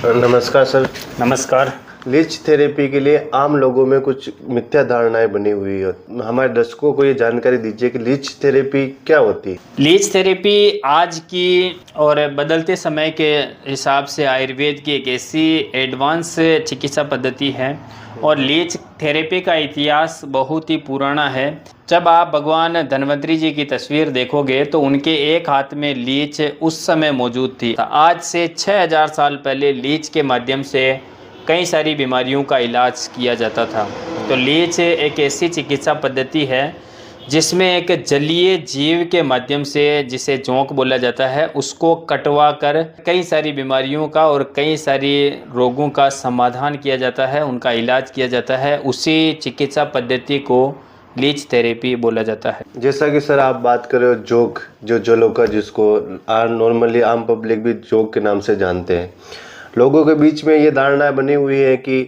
नमस्कार सर। नमस्कार। Leech therapy के लिए आम लोगों में कुछ मिथ्या धारणाएं बनी हुई है, हमारे दर्शकों को ये जानकारी दीजिए कि लीच थेरेपी क्या होती है। लीच थेरेपी आज की और बदलते समय के हिसाब से आयुर्वेद की एक ऐसी एडवांस चिकित्सा पद्धति है और लीच थेरेपी का इतिहास बहुत ही पुराना है। जब आप भगवान धन्वंतरी जी की तस्वीर देखोगे तो उनके एक हाथ में लीच उस समय मौजूद थी। आज से 6000 साल पहले लीच के माध्यम से कई सारी बीमारियों का इलाज किया जाता था। तो लीच एक ऐसी चिकित्सा पद्धति है जिसमें एक जलीय जीव के माध्यम से, जिसे जोंक बोला जाता है, उसको कटवा कर कई सारी बीमारियों का और कई सारी रोगों का समाधान किया जाता है, उनका इलाज किया जाता है। उसी चिकित्सा पद्धति को लीच थेरेपी बोला जाता है। जैसा कि सर आप बात कर रहे हो जोंक, जो जलोका, जिसको नॉर्मली आम पब्लिक भी जोंक के नाम से जानते हैं, लोगों के बीच में ये धारणा बनी हुई है कि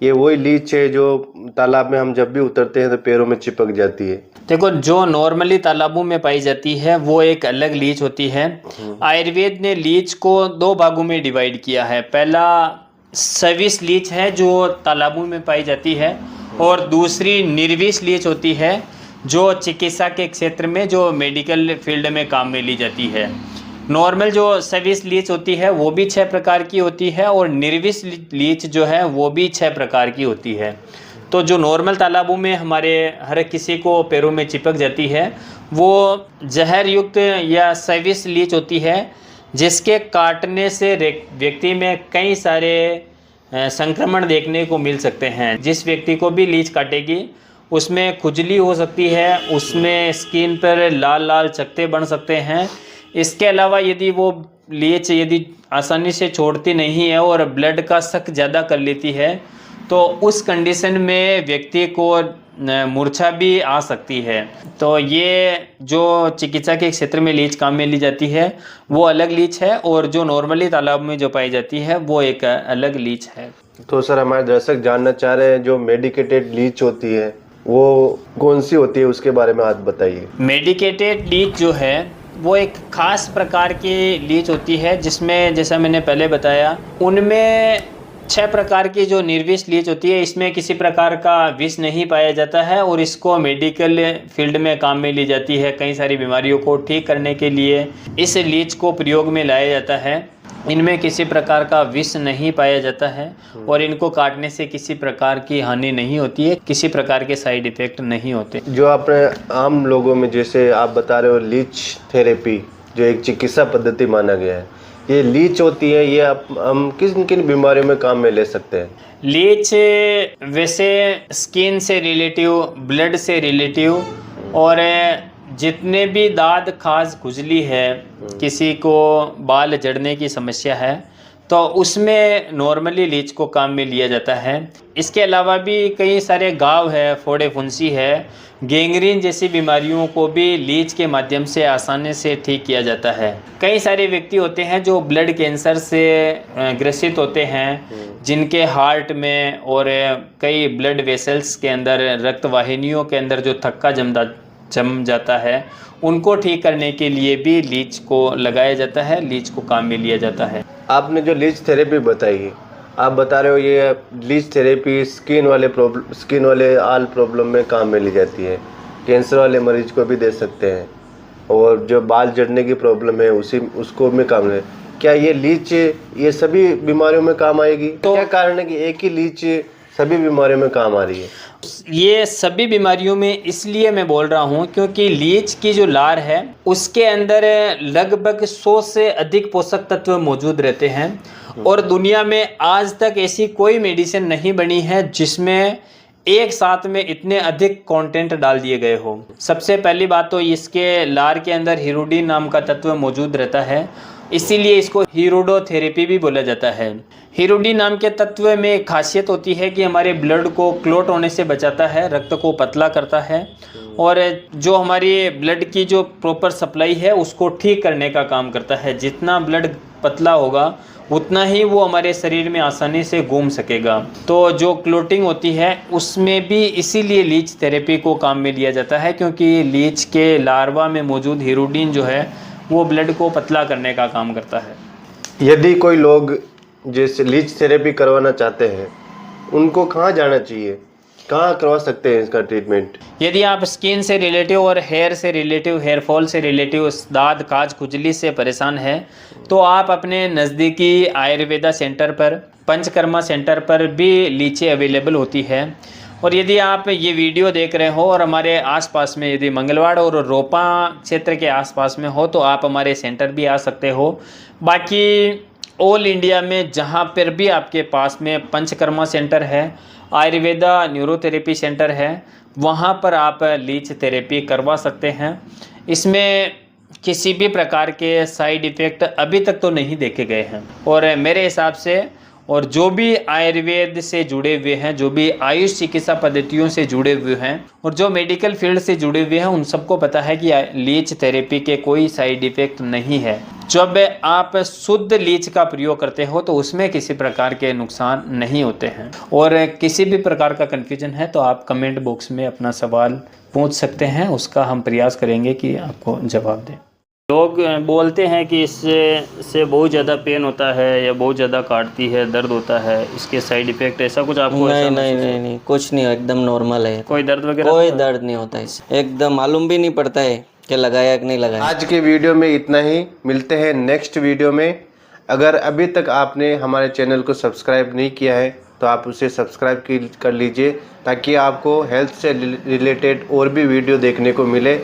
ये वही लीच है जो तालाब में हम जब भी उतरते हैं तो पैरों में चिपक जाती है। देखो, जो नॉर्मली तालाबों में पाई जाती है वो एक अलग लीच होती है। आयुर्वेद ने लीच को दो भागों में डिवाइड किया है। पहला सविस लीच है जो तालाबों में पाई जाती है और दूसरी निर्विष लीच होती है जो चिकित्सा के क्षेत्र में, जो मेडिकल फील्ड में काम में ली जाती है। नॉर्मल जो सविस लीच होती है वो भी 6 प्रकार की होती है और निर्विष लीच जो है वो भी 6 प्रकार की होती है। तो जो नॉर्मल तालाबों में हमारे हर किसी को पैरों में चिपक जाती है वो जहर युक्त या सविस लीच होती है, जिसके काटने से व्यक्ति में कई सारे संक्रमण देखने को मिल सकते हैं। जिस व्यक्ति को भी लीच काटेगी उसमें खुजली हो सकती है, उसमें स्किन पर लाल लाल चकत्ते बन सकते हैं। इसके अलावा यदि वो लीच यदि आसानी से छोड़ती नहीं है और ब्लड का शक ज़्यादा कर लेती है तो उस कंडीशन में व्यक्ति को मूर्छा भी आ सकती है। तो ये जो चिकित्सा के क्षेत्र में लीच काम में ली जाती है वो अलग लीच है और जो नॉर्मली तालाब में जो पाई जाती है वो एक अलग लीच है। तो सर हमारे दर्शक जानना चाह रहे हैं, जो मेडिकेटेड लीच होती है वो कौन सी होती है, उसके बारे में आप बताइए। मेडिकेटेड लीच जो है वो एक खास प्रकार की लीच होती है जिसमें, जैसा मैंने पहले बताया, उनमें 6 प्रकार की जो निर्विष लीच होती है, इसमें किसी प्रकार का विष नहीं पाया जाता है और इसको मेडिकल फील्ड में काम में ली जाती है। कई सारी बीमारियों को ठीक करने के लिए इस लीच को प्रयोग में लाया जाता है। इनमें किसी प्रकार का विष नहीं पाया जाता है और इनको काटने से किसी प्रकार की हानि नहीं होती है, किसी प्रकार के साइड इफेक्ट नहीं होते। जो आपने आम लोगों में, जैसे आप बता रहे हो लीच थेरेपी जो एक चिकित्सा पद्धति माना गया है, ये लीच होती है, ये हम किन किन बीमारियों में काम में ले सकते हैं? लीच वैसे स्किन से रिलेटिव, ब्लड से रिलेटिव और जितने भी दाद, खाज, खुजली है, किसी को बाल झड़ने की समस्या है तो उसमें नॉर्मली लीच को काम में लिया जाता है। इसके अलावा भी कई सारे घाव है, फोड़े फुंसी है, गैंग्रीन जैसी बीमारियों को भी लीच के माध्यम से आसानी से ठीक किया जाता है। कई सारे व्यक्ति होते हैं जो ब्लड कैंसर से ग्रसित होते हैं, जिनके हार्ट में और कई ब्लड वेसल्स के अंदर, रक्त वाहिनियों के अंदर जो थक्का जम जाता है, उनको ठीक करने के लिए भी लीच को लगाया जाता है, लीच को काम में लिया जाता है। आपने जो लीच थेरेपी बताई, आप बता रहे हो ये लीच थेरेपी स्किन वाले आल प्रॉब्लम में काम में ली जाती है, कैंसर वाले मरीज को भी दे सकते हैं, और जो बाल झड़ने की प्रॉब्लम है उसको में काम है। क्या ये लीच ये सभी बीमारियों में काम आएगी? तो क्या कारण है कि एक ही लीच सभी बीमारियों में काम आ रही है? ये सभी बीमारियों में इसलिए मैं बोल रहा हूँ क्योंकि लीच की जो लार है उसके अंदर लगभग 100 से अधिक पोषक तत्व मौजूद रहते हैं और दुनिया में आज तक ऐसी कोई मेडिसिन नहीं बनी है जिसमें एक साथ में इतने अधिक कंटेंट डाल दिए गए हो। सबसे पहली बात तो इसके लार के अंदर हीरोडिन नाम का तत्व मौजूद रहता है, इसीलिए इसको हीरोडोथेरेपी भी बोला जाता है। हीरोडिन नाम के तत्व में एक खासियत होती है कि हमारे ब्लड को क्लॉट होने से बचाता है, रक्त को पतला करता है और जो हमारी ब्लड की जो प्रॉपर सप्लाई है उसको ठीक करने का काम करता है। जितना ब्लड पतला होगा उतना ही वो हमारे शरीर में आसानी से घूम सकेगा। तो जो क्लोटिंग होती है उसमें भी इसीलिए लीच थेरेपी को काम में लिया जाता है, क्योंकि लीच के लार्वा में मौजूद हीरोडिन जो है वो ब्लड को पतला करने का काम करता है। यदि कोई लोग जैसे लीच थेरेपी करवाना चाहते हैं उनको कहाँ जाना चाहिए, कहाँ करवा सकते हैं इसका ट्रीटमेंट? यदि आप स्किन से रिलेटिव और हेयर से रिलेटिव, हेयर फॉल से रिलेटिव, दाद काज खुजली से परेशान हैं तो आप अपने नज़दीकी आयुर्वेदा सेंटर पर, पंचकर्मा सेंटर पर भी लीचें अवेलेबल होती है। और यदि आप ये वीडियो देख रहे हो और हमारे आसपास में, यदि मंगलवाड़ और रोपा क्षेत्र के आसपास में हो, तो आप हमारे सेंटर भी आ सकते हो। बाकी ऑल इंडिया में जहाँ पर भी आपके पास में पंचकर्मा सेंटर है, आयुर्वेदा न्यूरोथेरेपी सेंटर है, वहाँ पर आप लीच थेरेपी करवा सकते हैं। इसमें किसी भी प्रकार के साइड इफ़ेक्ट अभी तक तो नहीं देखे गए हैं। और मेरे हिसाब से, और जो भी आयुर्वेद से जुड़े हुए हैं, जो भी आयुष चिकित्सा पद्धतियों से जुड़े हुए हैं और जो मेडिकल फील्ड से जुड़े हुए हैं, उन सबको पता है कि लीच थेरेपी के कोई साइड इफ़ेक्ट नहीं है। जब आप शुद्ध लीच का प्रयोग करते हो तो उसमें किसी प्रकार के नुकसान नहीं होते हैं। और किसी भी प्रकार का कन्फ्यूजन है तो आप कमेंट बॉक्स में अपना सवाल पूछ सकते हैं, उसका हम प्रयास करेंगे कि आपको जवाब दें। लोग बोलते हैं कि इससे बहुत ज़्यादा पेन होता है या बहुत ज़्यादा काटती है, दर्द होता है, इसके साइड इफ़ेक्ट ऐसा कुछ आपको? नहीं, कुछ नहीं, एकदम नॉर्मल है। कोई दर्द वगैरह? कोई दर्द नहीं होता इससे, एकदम मालूम भी नहीं पड़ता है कि लगाया कि नहीं लगाया। आज के वीडियो में इतना ही, मिलते हैं नेक्स्ट वीडियो में। अगर अभी तक आपने हमारे चैनल को सब्सक्राइब नहीं किया है तो आप उसे सब्सक्राइब कर लीजिए ताकि आपको हेल्थ से रिलेटेड और भी वीडियो देखने को मिले।